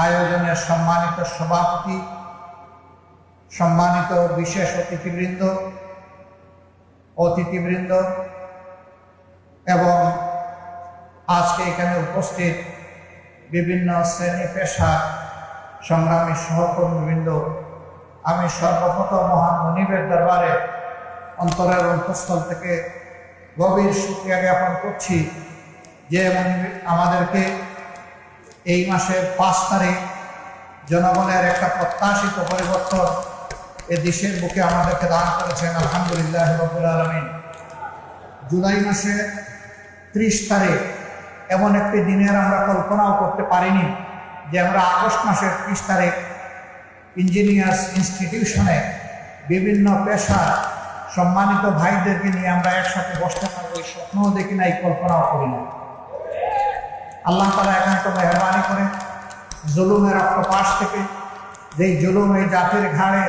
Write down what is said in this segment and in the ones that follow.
আয়োজনের সম্মানিত সভাপতি, সম্মানিত বিশেষ অতিথিবৃন্দ এবং আজকে এখানে উপস্থিত বিভিন্ন শ্রেণী পেশা সংগ্রামী সহকর্মীবৃন্দ, আমি সর্বপ্রথম মহান মনিবের দরবারে অন্তরের অন্তঃস্থল থেকে গভীর শুকরিয়া জ্ঞাপন করছি যে আমাদেরকে এই মাসের 5 তারিখ জনগণের একটা প্রত্যাশিত পরিবর্তন এ দেশের বুকে আমাদেরকে দান করেছেন। আলহামদুলিল্লাহ রাব্বুল আলামিন। জুলাই মাসের 30 তারিখ এমন একটি দিনের আমরা কল্পনাও করতে পারিনি যে আমরা আগস্ট মাসের 30 তারিখ ইঞ্জিনিয়ার্স ইনস্টিটিউশনে বিভিন্ন পেশার সম্মানিত ভাইদেরকে নিয়ে আমরা একসাথে বসতে পারবো, এই স্বপ্নও দেখি নাই, কল্পনাও করি না। আল্লাহ তাআলা একান্ত মেহরবানি করে জুলুমের অক্টোপাস থেকে, যেই জুলুম এই জাতির ঘাড়ে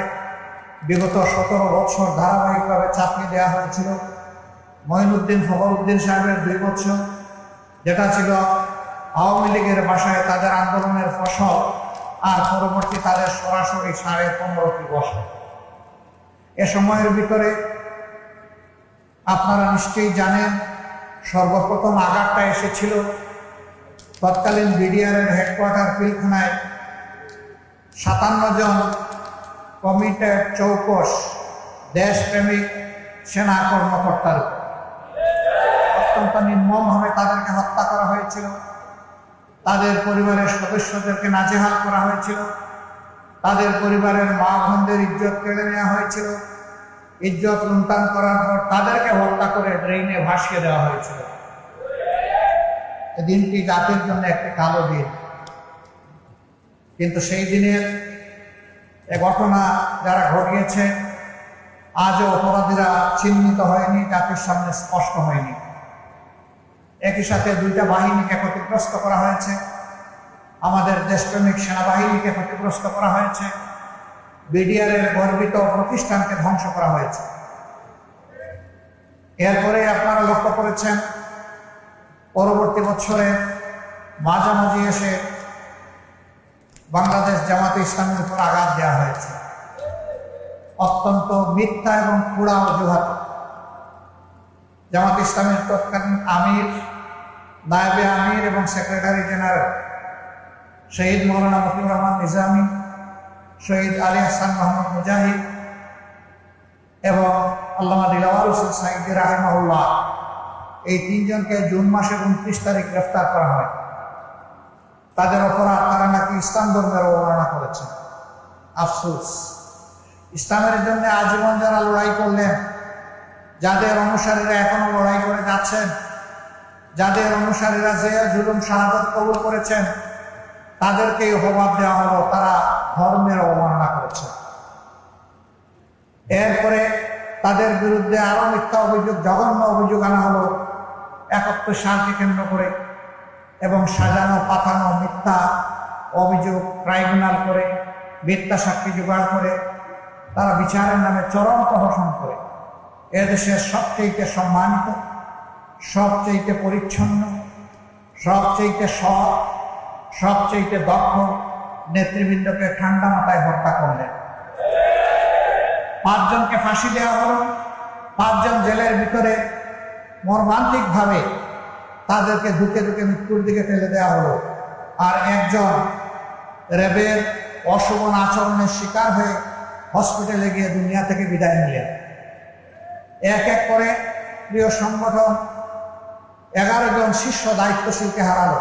বিগত 17 বছর ধারাবাহিকভাবে চাপিয়ে দেওয়া হয়েছিল, মঈনুদ্দিন ফখরুদ্দিন সাহেবের 2 বছর, যেটা ছিল আওয়ামী লীগের ভাষায় তাদের আন্দোলনের ফসল, আর পরবর্তী তাদের সরাসরি 15.5 বছর। এ সময়ের ভিতরে আপনারা নিশ্চয়ই জানেন, সর্বপ্রথম আঘাতটা এসেছিল তৎকালীন বিডিআরের হেডকোয়ার্টার পিলখানায় 57 জন কমিটেড চৌকস দেশপ্রেমিক সেনা কর্মকর্তার অত্যন্ত নির্মমভাবে তাদেরকে হত্যা করা হয়েছিল। তাদের পরিবারের সদস্যদেরকে নাজেহাল করা হয়েছিল, তাদের পরিবারের মা বোনদের ইজ্জত কেড়ে নেওয়া হয়েছিল, ইজ্জত লুণ্ঠন করার পর তাদেরকে হত্যা করে ড্রেইনে ভাসিয়ে দেওয়া হয়েছিল। এই দিনটি জাতির জন্য একটি কালো দিন, কিন্তু সেই দিনের এ ঘটনা যারা ঘটিয়েছে আজও অপরাধীরা চিহ্নিত হয়নি, জাতির সামনে স্পষ্ট হয়নি। একই সাথে 2টা বাহিনীকে ক্ষতিগ্রস্ত করা হয়েছে, আমাদের দেশপ্রেমিক সেনাবাহিনীকে ক্ষতিগ্রস্ত করা হয়েছে, বিডিআরের গর্বিত প্রতিষ্ঠানকে ধ্বংস করা হয়েছে। এরপরে আপনারা লক্ষ্য করেছেন পরবর্তী বছরের মাঝামাঝি এসে বাংলাদেশ জামাতে ইসলামের উপর আঘাত দেওয়া হয়েছে অত্যন্ত মিথ্যা এবং পুরা অজুহাত। জামাত ইসলামের তৎকালীন আমির, নায়েবে আমির এবং সেক্রেটারি জেনারেল শহীদ মৌলানা মতিউর রহমান নিজামী, শহীদ আলী হাসান মোহাম্মদ মুজাহিদ এবং আল্লামা দিলওয়ার হোসেন সাঈদী রাহিমাহুল্লাহ, এই 3 জনকে জুন মাসের 29 তারিখ গ্রেফতার করা হয়। তাদের অপরাধ, তারা নাকি ইসলাম ধর্মের অবমাননা করেছে। আফসোস, ইসলামের জন্য আজীবন যারা লড়াই করলেন, যাদের অনুসারীরা এখনো লড়াই করে যাচ্ছেন, যাদের অনুসারীরা যে জুলুম শাহাদাত কবুল করেছেন, তাদেরকে অপবাদ দেওয়া হলো তারা ধর্মের অবমাননা করেছে। এরপরে তাদের বিরুদ্ধে আরো মিথ্যা অভিযোগ, জঘন্য অভিযোগ আনা হলো 71 সালকে কেন্দ্র করে, এবং সাজানো পাতানো মিথ্যা অভিযোগ ট্রাইব্যুনাল করে, মিথ্যা সাক্ষী জোগাড় করে তারা বিচারের নামে চরম প্রহসন করে এদেশের সবচেয়ে সম্মানিত, সবচেয়ে পরিচ্ছন্ন, সবচেয়ে সৎ, সবচেয়ে দক্ষ নেতৃবৃন্দকে ঠান্ডা মাথায় হত্যা করলেন। 5 জনকে ফাঁসি দেওয়া হলো, 5 জন জেলের ভিতরে মর্মান্তিকভাবে তাদেরকে ধুকে ধুকে মৃত্যুর দিকে ঠেলে দেওয়া হলো, আর 1 জন র্যাবের অশোভন আচরণের শিকার হয়ে হসপিটালে গিয়ে দুনিয়া থেকে বিদায় নিলেন। এক এক করে প্রিয় সংগঠন 11 জন শীর্ষ দায়িত্বশীলকে হারালো।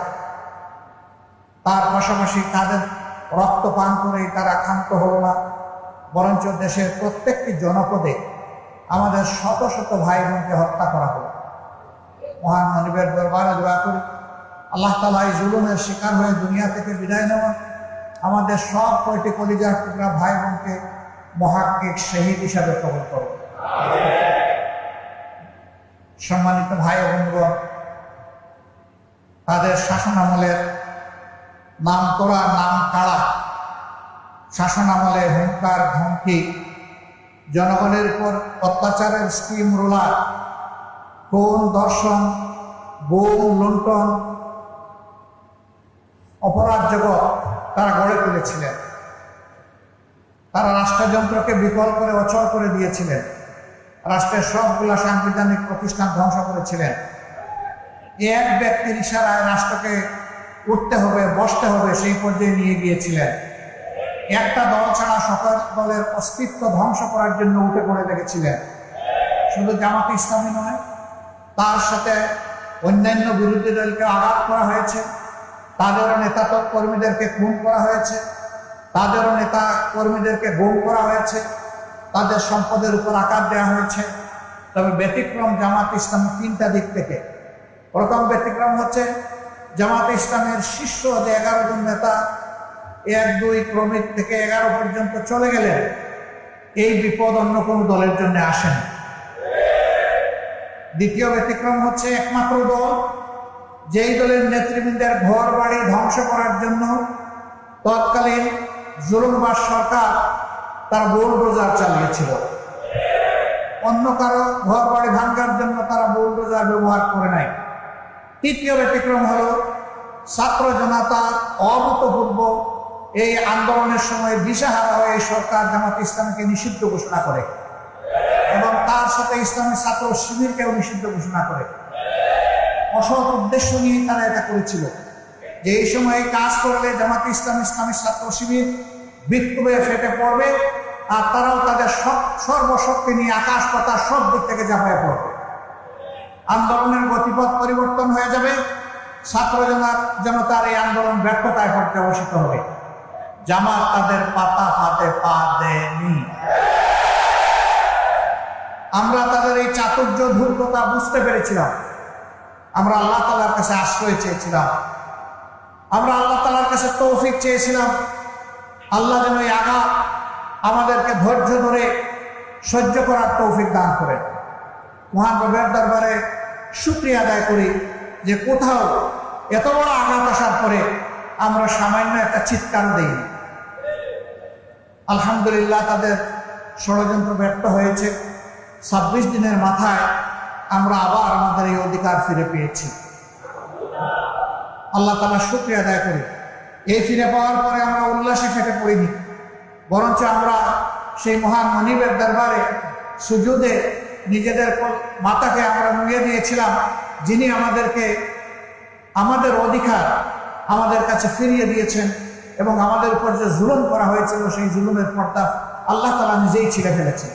তার পাশাপাশি তাদের রক্ত পান করেই তারা ক্ষান্ত হল না, বরঞ্চ দেশের প্রত্যেকটি জনপদে আমাদের শত শত ভাই বোনকে হত্যা করা হলো। মহান মনিবের দরবারে দোয়া করি আল্লাহ তাআলা এই জুলুমের শিকার হয়ে দুনিয়া থেকে বিদায় নেওয়া আমাদের সব কয়টি কলিজার টুকরা ভাই বোনকে মহাক্কিক শহীদ হিসাবে কবুল করো। সম্মানিত ভাই ও বন্ধুগণ, তাদের শাসনামলের নাম করা নাম কাড়া শাসনামলে হুঙ্কার ধমকি, জনগণের উপর অত্যাচারের স্টিম রোলার, খুন ধর্ষণ, গুম লুণ্ঠন, অপরাধ জগৎ তারা গড়ে তুলেছিলেন। তারা রাষ্ট্রযন্ত্রকে বিকল করে অচল করে দিয়েছিলেন, রাষ্ট্রের সবগুলা সাংবিধানিক প্রতিষ্ঠান ধ্বংস করেছিলেন। এক ব্যক্তির ইশারায় রাষ্ট্রকে উঠতে হবে, বসতে হবে, সেই পর্যায়ে নিয়ে গিয়েছিলেন। একটা দল ছাড়া সকল দলের অস্তিত্ব ধ্বংস করার জন্য উঠে পড়ে লেগেছিলেন। শুধু জামাতে ইসলামী নয়, তার সাথে অন্যান্য বিরোধী দলকে আঘাত করা হয়েছে, তাদেরও নেতা কর্মীদেরকে খুন করা হয়েছে, তাদেরও নেতা কর্মীদেরকে গুম করা হয়েছে, তাদের সম্পদের উপর আঘাত দেওয়া হয়েছে। তবে ব্যতিক্রম জামাত ইসলামী তিনটা দিক থেকে। প্রথম ব্যতিক্রম হচ্ছে জামাতে ইসলামের শীর্ষ যে 11 জন নেতা 1, 2 ক্রমিক থেকে 11 পর্যন্ত চলে গেলেন, এই বিপদ অন্য কোন দলের জন্য আসেন। দ্বিতীয় ব্যতিক্রম হচ্ছে একমাত্র দল যেই দলের নেতৃবৃন্দের ঘর বাড়ি ধ্বংস করার জন্য তৎকালীন জুলুমবাজ সরকার তারা বুলডোজার চালিয়েছিল। অন্য কারো ঘর বাড়ি ভাঙার জন্য তারা বুলডোজার ব্যবহার করে নাই। তৃতীয় ব্যতিক্রম হলো ছাত্র জনতার অভূতপূর্ব এই আন্দোলনের সময় দিশাহারা হয়ে সরকার জামাত ইসলামীকে নিষিদ্ধ ঘোষণা করে এবং তার সাথে ইসলামী ছাত্র শিবিরকেও নিষিদ্ধ ঘোষণা করে। অসৎ উদ্দেশ্য নিয়ে তারা এটা করেছিল যে এই সময় কাজ করলে জামাত ইসলামী ছাত্র শিবির বিক্ষোভে ফেটে পড়বে আর তারাও তাদের সর্বশক্তি নিয়ে আকাশ পাতাল সব দিক থেকে ঝাঁপিয়ে পড়বে। আন্দোলনের গতিপথ পরিবর্তন হয়ে যাবে, ছাত্র জনতার এই আন্দোলন ব্যর্থতায় পর্যবসিত হবে। জামাত তাদের পাতা ফাতে পা দেয়নি। আমরা তাদের এই চাতুর্য ধূর্ততা বুঝতে পেরেছিলাম। আমরা আল্লাহ তাআলার কাছে আশ্রয় চেয়েছিলাম, আমরা আল্লাহ তাআলার কাছে তৌফিক চেয়েছিলাম। আল্লাহ যেন এই আঘাত আমাদেরকে ধৈর্য ধরে সহ্য করার তৌফিক দান করেন। মহান রবের দরবারে শুকরিয়া আদায় করি যে কোথাও এত বড় আঘাত আসার পরে আমরা সামান্য একটা চিৎকার দেই। আলহামদুলিল্লাহ, তাদের ষড়যন্ত্র ব্যর্থ হয়েছে। 26 দিনের মাথায় আমরা আবার আমাদের এই অধিকার ফিরে পেয়েছি। আল্লাহ তাআলা শুকরিয়া আদায় করি। এই ফিরে পাওয়ার পরে আমরা উল্লাসে ফেটে পড়িনি, বরঞ্চ আমরা সেই মহান মনিবের দরবারে সুজুদে নিজেদের মাথাকে আমরা নুয়ে দিয়েছিলাম, যিনি আমাদেরকে আমাদের অধিকার আমাদের কাছে ফিরিয়ে দিয়েছেন এবং আমাদের উপর যে জুলুম করা হয়েছিল সেই জুলুমের পর্দা আল্লাহ তাআলা নিজেই ছিঁড়ে ফেলেছেন।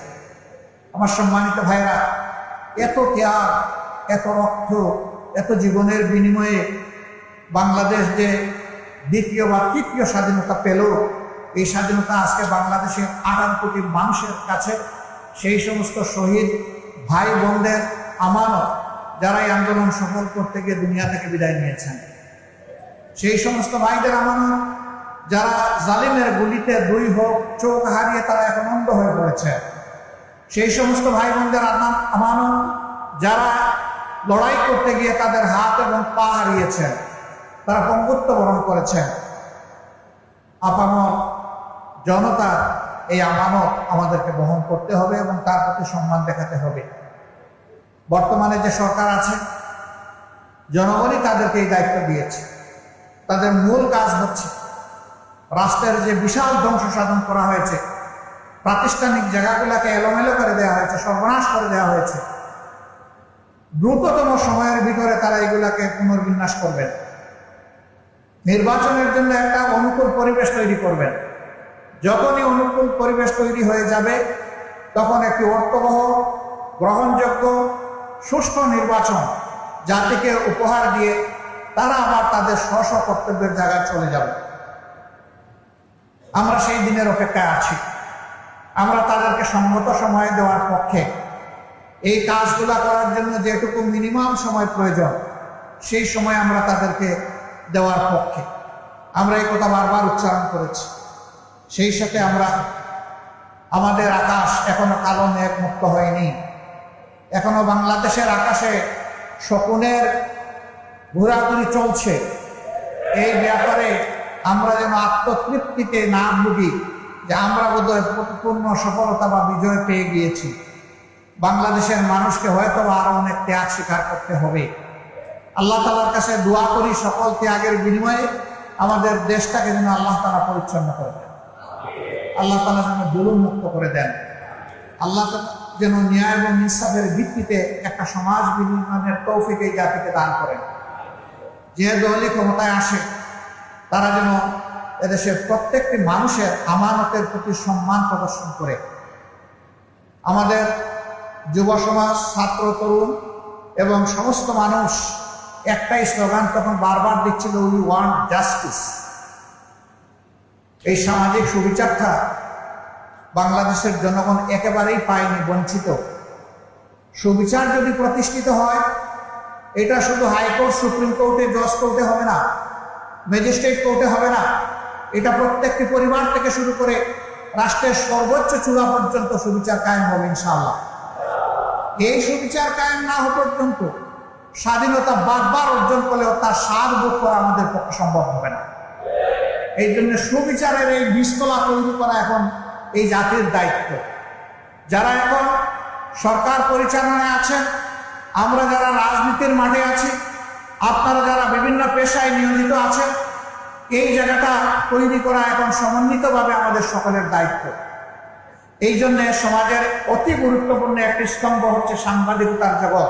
আমার সম্মানিত ভাইরা, এত ত্যাগ, এত রক্ত, এত জীবনের বিনিময়ে বাংলাদেশ যে দ্বিতীয় বা তৃতীয় স্বাধীনতা পেল, এই স্বাধীনতা আজকে বাংলাদেশের 18 কোটি মানুষের কাছে সেই সমস্ত শহীদ ভাই বোনদের আমানত, যারা এই আন্দোলন সফল করতে গিয়ে দুনিয়া থেকে বিদায় নিয়েছেন, সেই সমস্ত ভাইদের আমানত, যারা জালিমের গুলিতে 2 চোখ হারিয়ে তারা এখন অন্ধ হয়ে পড়েছে, সেই সমস্ত ভাই বোনদের আমানত, যারা লড়াই করতে গিয়ে তাদের হাত এবং পা হারিয়েছেন, তারা পঙ্গুত্ব বরণ করেছেন। আপামর জনতার এই আমানত আমাদেরকে বহন করতে হবে এবং তার প্রতি সম্মান দেখাতে হবে। বর্তমানে যে সরকার আছে, জনগণই তাদেরকে এই দায়িত্ব দিয়েছে। তাদের মূল কাজ হচ্ছে রাষ্ট্রের যে বিশাল ধ্বংস সাধন করা হয়েছে, প্রাতিষ্ঠানিক জায়গাগুলোকে এলোমেলো করে দেওয়া হয়েছে, সর্বনাশ করে দেওয়া হয়েছে, দ্রুততম সময়ের ভিতরে তারা এগুলাকে পুনর্বিন্যাস করবেন। নির্বাচনের জন্য একটা অনুকূল পরিবেশ তৈরি করবেন। যখনই অনুকূল পরিবেশ তৈরি হয়ে যাবে, তখন একটি অর্থবহ, গ্রহণযোগ্য, সুষ্ঠু নির্বাচন জাতিকে উপহার দিয়ে তারা আবার তাদের স্ব কর্তব্যের জায়গায় চলে যাবে। আমরা সেই দিনের অপেক্ষায় আছি। আমরা তাদেরকে সঙ্গত সময় দেওয়ার পক্ষে। এই কাজগুলা করার জন্য যেটুকু মিনিমাম সময় প্রয়োজন, সেই সময় আমরা তাদেরকে দেওয়ার পক্ষে। আমরা এই কথা বারবার উচ্চারণ করেছি। সেই সাথে আমরা আমাদের আকাশ এখনো কালো মেঘ মুক্ত হয়নি। এখনো বাংলাদেশের আকাশে শকুনের ঘোরাঘুরি চলছে। এই ব্যাপারে আমরা যেন আত্মতৃপ্তিতে না ভুগি যে আমরা বোধহয় পূর্ণ সফলতা বা বিজয় পেয়ে গিয়েছি। বাংলাদেশের মানুষকে হয়তো আরো অনেক ত্যাগ স্বীকার করতে হবে। আল্লাহ তাআলার কাছে দোয়া করি সকল ত্যাগের বিনিময়ে আমাদের দেশটাকে যেন আল্লাহ তাআলা পরিচ্ছন্ন করে দেন, আল্লাহ তাআলা যেন জুলুম মুক্ত করে দেন, আল্লাহ যেন ন্যায় এবং ইনসাফের ভিত্তিতে একটা সমাজ বিনির্মাণের তৌফিক এই জাতিকে দান করেন। যে দলই ক্ষমতায় আসে তারা যেন এদেশের প্রত্যেকটি মানুষের আমানতের প্রতি সম্মান প্রদর্শন করে। আমাদের যুব সমাজ, ছাত্র, তরুণ এবং সমস্ত মানুষ একটাই স্লোগান তখন বারবার দিচ্ছিল, উই ওয়ান্ট জাস্টিস। এই সামাজিক সুবিচারটা বাংলাদেশের জনগণ একেবারেই পায়নি, বঞ্চিত। সুবিচার যদি প্রতিষ্ঠিত হয়, এটা শুধু হাইকোর্ট, সুপ্রিম কোর্টে, জজ কোর্টে হবে না, ম্যাজিস্ট্রেট কোর্টে হবে না, এটা প্রত্যেকটি পরিবার থেকে শুরু করে রাষ্ট্রের সর্বোচ্চ চূড়া পর্যন্ত সুবিচার কায়েম হবে ইনশাআল্লাহ। এই সুবিচার কায়েম না হওয়া পর্যন্ত স্বাধীনতা বারবার অর্জন করলেও তার স্বাদ ভোগ করা আমাদের পক্ষে সম্ভব হবে না। এই জন্য সুবিচারের এই বীজতলা তৈরি করা এখন এই জাতির দায়িত্ব। যারা এখন সরকার পরিচালনায় আছেন, আমরা যারা রাজনীতির মাঠে আছি, আপনারা যারা বিভিন্ন পেশায় নিয়োজিত আছেন, এই জায়গাটা তৈরি করা এখন সমন্বিতভাবে আমাদের সকলের দায়িত্ব। এই জন্য সমাজের অতি গুরুত্বপূর্ণ একটি স্তম্ভ হচ্ছে সাংবাদিকতার জগৎ।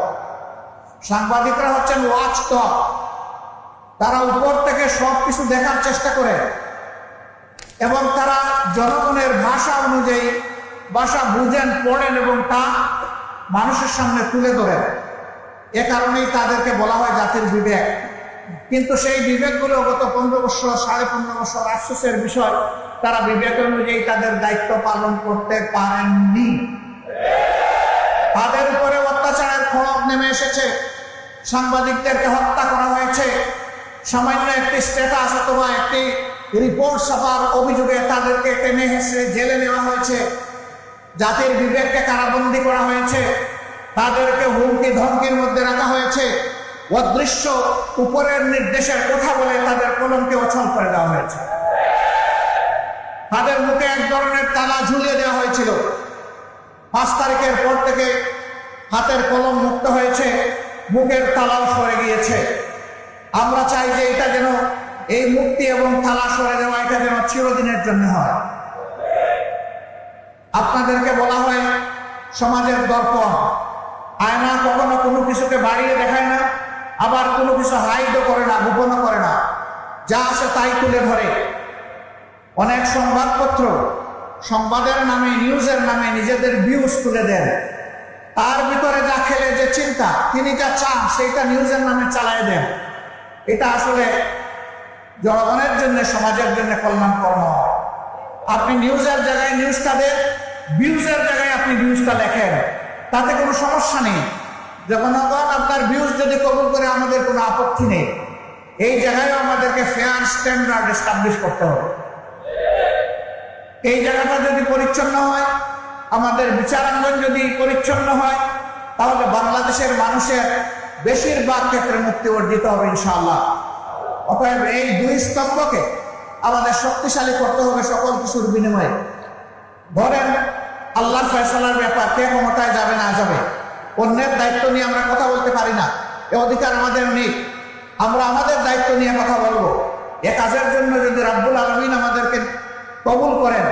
সাংবাদিকরা হচ্ছেন ওয়াচ টক। তারা উপর থেকে সবকিছু দেখার চেষ্টা করে এবং তারা জনগণের ভাষা অনুযায়ী ভাষা বুঝেন, পড়েন এবং তা মানুষের সামনে তুলে ধরেন। এ কারণেই তাদেরকে বলা হয় জাতির বিবেক। কিন্তু সেই বিবেকগুলো গত 15 বছর, 15.5 বছর আফসোসের বিষয়, তারা বিবেক অনুযায়ী তাদের দায়িত্ব পালন করতে পারেননি। তাদের উপরে অত্যাচারের খড়গ নেমে এসেছে, সাংবাদিকদেরকে হত্যা করা হয়েছে, সামান্য একটি স্ট্যাটাস অথবা একটি রিপোর্ট ছাপার অভিযোগে তাদেরকে টেনে হেসে জেলে নেওয়া হয়েছে, জাতির বিবেককে কারাবন্দী করা হয়েছে, তাদেরকে হুমকি ধমকির মধ্যে রাখা হয়েছে, অদৃশ্য উপরের নির্দেশের কথা বলে তাদের কলমকে অচল করে দেওয়া হয়েছে, তাদের মুখে এক ধরনের তালা ঝুলিয়ে দেওয়া হয়েছিল। 5 তারিখের পর থেকে হাতের কলম মুক্ত হয়েছে, মুখের তালাও সরে গিয়েছে। আমরা চাই যে এটা যেন, এই মুক্তি এবং তালা সরে যাওয়া, এটা যেন চিরদিনের জন্য হয়। আপনাদেরকে বলা হয় সমাজের দর্পণ। আয়না কখনো কোনো কিছুকে বাড়িয়ে দেখায় না, আবার কোনো কিছু হাইডও করে না, গোপনও করে না, যা আসে তাই তুলে ধরে। অনেক সংবাদপত্র সংবাদের নামে, নিউজের নামে নিজেদের ভিউজ তুলে দেন। তার ভিতরে যা খেলে যে চিন্তা, তিনি যা চান সেইটা নিউজের নামে চালায় দেন। এটা আসলে জনগণের জন্য, সমাজের জন্য কল্যাণকর নয়। আপনি নিউজের জায়গায় নিউজটা দেন, ভিউজের জায়গায় আপনি ভিউজটা লেখেন, তাতে কোনো সমস্যা নেই। জনগণ আপনার ভিউজ যদি কবুল করে, আমাদের কোনো আপত্তি নেই। এই জায়গায় আমাদেরকে ফেয়ার স্ট্যান্ডার্ড এস্টাবলিশ করতে হবে। এই জায়গাটা যদি পরিচ্ছন্ন হয়, আমাদের বিচারাঙ্গন যদি পরিচ্ছন্ন হয়, তাহলে বাংলাদেশের মানুষের বেশিরভাগ ক্ষেত্রে মুক্তি অর্জিত হবে ইনশাআল্লাহ। অতএব এই 2 স্তম্ভকে আমাদের শক্তিশালী করতে হবে সকল কিছুর বিনিময়ে। ধরেন আল্লাহর ফয়সালার ব্যাপার, কে ক্ষমতায় যাবে না যাবে, অন্যের দায়িত্ব নিয়ে আমরা কথা বলতে পারি না, এ অধিকার আমাদের নেই। আমরা আমাদের দায়িত্ব নিয়ে কথা বলবো। এ কাজের জন্য যদি রাব্বুল আলামিন আমাদেরকে কবুল করেন,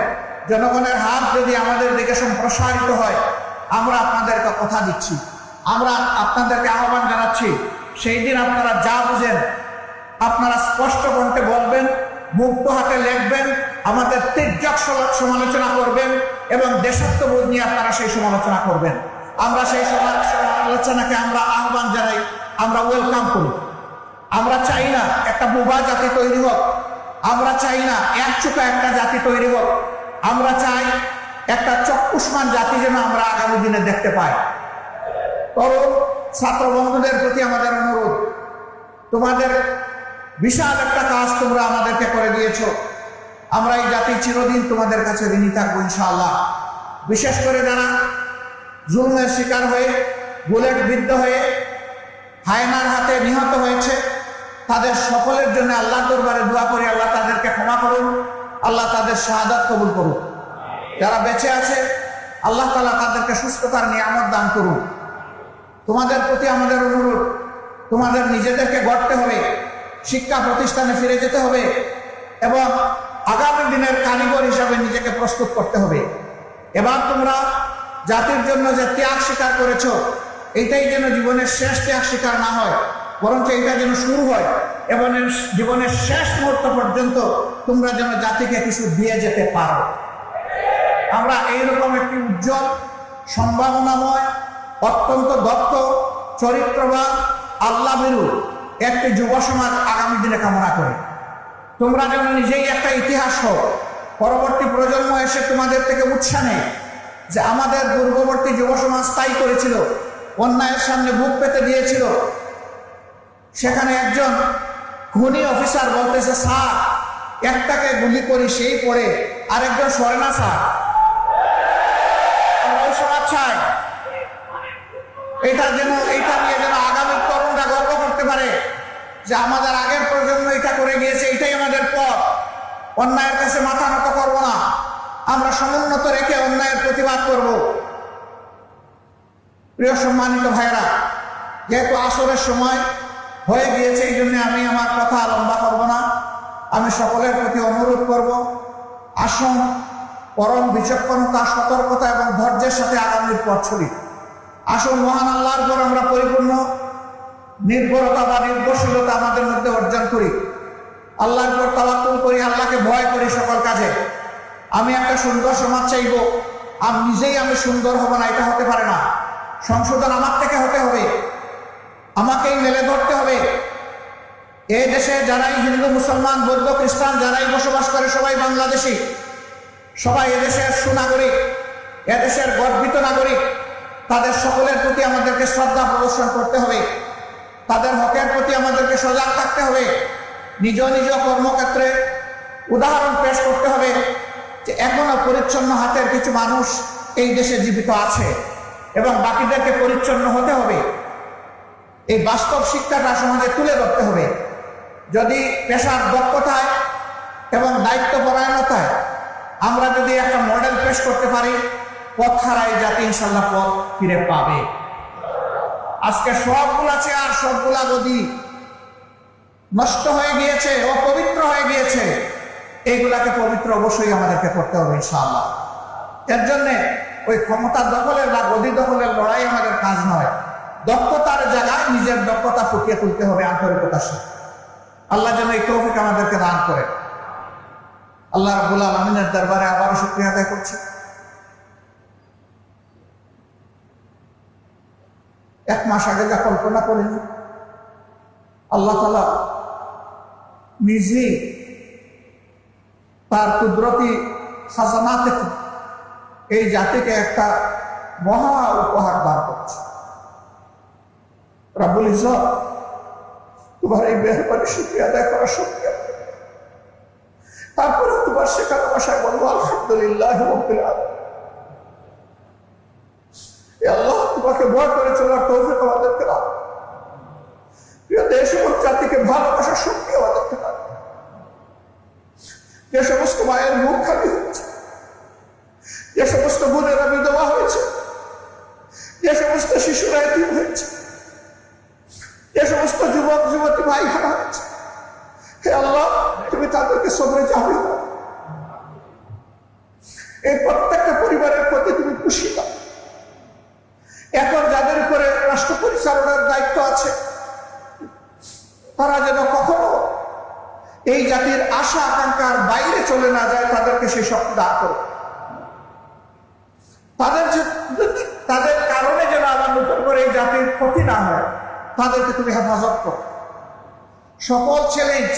জনগণের হাত যদি আমাদের দিকে সম্প্রসারিত হয়, আমরা আপনাদেরকে কথা দিচ্ছি, আমরা আপনাদেরকে আহ্বান জানাচ্ছি, সেই দিন আপনারা যা বুঝেন আপনারা স্পষ্ট কণ্ঠে বলবেন, মুক্ত হাতে লিখবেন, আমাদের তীর্যক সমালোচনা করবেন এবং দেশাত্মবোধ নিয়ে আপনারা সেই সমালোচনা করবেন। আমরা সেই সমালোচনাকে আমরা আহ্বান জানাই, আমরা ওয়েলকাম করি। আমরা চাই না একটা বোবা জাতি তৈরি হোক, আমরা চাই না একচুকা একটা জাতি তৈরি হোক, আমরা চাই একটা চক্ষুষ্মান জাতি যেন আমরা আগামী দিনে দেখতে পাই। তরুণ ছাত্র বন্ধুদের প্রতি আমাদের অনুরোধ, তোমাদের বিশাল একটা কাজ তোমরা আমাদেরকে করে দিয়েছো। আমরা এই জাতি চিরদিন তোমাদের কাছে ঋণী থাকবো ইনশাআল্লাহ। বিশেষ করে যারা জুলুমের শিকার হয়ে, বুলেট বিদ্ধ হয়ে, হায়নার হাতে নিহত হয়েছে, তাদের সকলের জন্য আল্লাহর দরবারে দোয়া করি, আল্লাহ তাদেরকে ক্ষমা করুন, আল্লাহ তাদের শাহাদাত কবুল করুন। যারা বেঁচে আছে, আল্লাহ তাআলা তাদেরকে সুস্থতার নিয়ামত দান করুন। তোমাদের প্রতি আমাদের অনুরোধ, তোমাদের নিজেদেরকে গড়তে হবে, শিক্ষা প্রতিষ্ঠানে ফিরে যেতে হবে এবং আগামী দিনের কারিগর হিসাবে নিজেকে প্রস্তুত করতে হবে। এবার তোমরা জাতির জন্য যে ত্যাগ স্বীকার করেছো, এইটাই যেন জীবনের শেষ ত্যাগ স্বীকার না হয়, বরঞ্চ এটা যেন শুরু হয় এবং জীবনের শেষ মুহূর্ত পর্যন্ত তোমরা যেন জাতিকে কিছু দিয়ে যেতে পারো। আমরা এইরকম একটি উজ্জ্বল, সম্ভাবনাময়, অত্যন্ত দক্ষ, চরিত্রবান, আল্লাহভীরু একটি যুব সমাজ আগামী দিনে কামনা করি। তোমরা যেন নিজেই একটা ইতিহাস হও, পরবর্তী প্রজন্ম এসে তোমাদের থেকে উৎসাহ নেই যে আমাদের পূর্ববর্তী যুব সমাজ তাই করেছিল, অন্যায়ের সামনে বুক পেতে দিয়েছিল। সেখানে একজন খুনি অফিসার বলতেছে, স্যার একটাকে গুলি করি সেই পড়ে, আরেকজন সরে না স্যার। ওই সমাজ চাই এইটা নিয়ে যেন আগামী তরুণরা গর্ব করতে পারে যে আমাদের আগের প্রজন্ম এটা করে গিয়েছে, এটাই আমাদের পথ। অন্যায়ের কাছে মাথা নত করবো না, আমরা সমুন্নত রেখে অন্যায়ের প্রতিবাদ করব। প্রিয় সম্মানিত ভাইরা, যেহেতু আসরের সময় হয়ে গিয়েছে, এই জন্য আমি আমার কথা লম্বা করব না। আমি সকলের প্রতি অনুরোধ করব, আসুন পরম বিচক্ষণতা, সতর্কতা এবং ধৈর্যের সাথে আগামীর পথ চলি। আসুন মহান আল্লাহর উপর আমরা পরিপূর্ণ নির্ভরতা বা নির্ভরশীলতা আমাদের মধ্যে অর্জন করি। আল্লাহর উপর তাওয়াক্কুল করি, আল্লাহকে ভয় করি সকল কাজে। আমি একটা সুন্দর সমাজ চাইব, আমি নিজেই আমি সুন্দর হব না, এটা হতে পারে না। সংশোধন আমার থেকে হতে হবে, আমাকেই মেলে ধরতে হবে। এই দেশে যারাই হিন্দু, মুসলমান, বৌদ্ধ, খ্রিস্টান যারাই বসবাস করে, সবাই বাংলাদেশি, সবাই এদেশের সুনাগরিক, এদেশের গর্বিত নাগরিক। তাদের সকলের প্রতি আমাদেরকে শ্রদ্ধা প্রদর্শন করতে হবে, তাদের হকের প্রতি আমাদেরকে সজাগ থাকতে হবে। নিজ নিজ কর্মক্ষেত্রে উদাহরণ পেশ করতে হবে যে এখনো পরিচ্ছন্ন হাতের কিছু মানুষ এই দেশে জীবিত আছে এবং বাকিদেরকে পরিচ্ছন্ন হতে হবে। এই বাস্তব শিক্ষাটা সমাজে তুলে ধরতে হবে। যদি পেশার দক্ষতায় এবং দায়িত্বপরায়ণতায় আমরা যদি একটা মডেল পেশ করতে পারি, পথ হারাই জাতি ইনশাল্লাহ পথ ফিরে পাবে। আজকে সবগুলা চেয়ার, সবগুলা গদি নষ্ট হয়ে গিয়েছে, অপবিত্র হয়ে গিয়েছে। এইগুলাকে পবিত্র অবশ্যই আমাদেরকে করতে হবে ইনশাআল্লাহ। এর জন্য ওই ক্ষমতার দখলের বা গদি দখলের লড়াই আমাদের কাজ নয়। দক্ষতার জায়গায় নিজের দক্ষতা ফুটিয়ে তুলতে হবে আন্তরিকতার সাথে। আল্লাহ যেন এই তৌফিক আমাদেরকে দান করে। আল্লাহ রাব্বুল আলামিনের দরবারে আবারও শুকরিয়া আদায় করছি। এক মাস আগে যা কল্পনা করিনি, আল্লাহ তাআলা নিজেই তার কুদরতি খাজানা থেকে এই জাতিকে একটা মহা উপহার দান করছে। রব্বুল ইজ্জত তোমার এই মেহরবানি শুকরিয়া আদায় করা শক্তি, তারপরে তোমার শেখানো ভাষায় বলবো আলহামদুলিল্লাহ রাব্বিল আলামিন। আল্লাহ তোমাকে ভয় করে চলার তৌফিক আমাদেরকে দাও। প্রিয় দেশ এবং জাতিকে ভালোবাসার শক্তি আমাদেরকে দাও। যে সমস্ত মায়ের মুখ খালি হচ্ছে, যে সমস্ত বোনেরা বিধবা হয়েছে, যে সমস্ত শিশুরা এতিম হয়েছে, যে সমস্ত যুবক যুবতী ভাই হারা হয়েছে, হে আল্লাহ তুমি তাদেরকে সবরে জামিল দাও। এই প্রত্যেকটা পরিবারের প্রতি তুমি খুশি দাও। এখন যাদের উপরে রাষ্ট্র পরিচালনার দায়িত্ব আছে, তারা যেন কখনো এই জাতির আশা আকাঙ্ক্ষার বাইরে চলে না যায়, তাদেরকে সেই শক্তি দান করো। তাদের কারণে যেন আবার নতুন করে এই জাতির ক্ষতি না হয়, তাদেরকে তুমি হেফাজত করো। সকল চ্যালেঞ্জ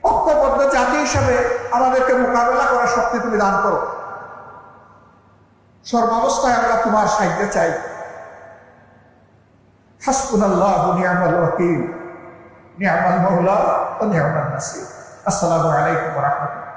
ঐক্যবদ্ধ জাতি হিসাবে আমাদেরকে মোকাবেলা করার শক্তি তুমি দান করো। সর্বাবস্থায় আমরা তোমার সাহায্য চাই। হাসবুনাল্লাহু ওয়া নি'মাল ওয়াকিল, নি'মাল মাওলা ওয়া নি'মান নাসির। আসসালামু আলাইকুম ওয়া রাহমাতুল্লাহ।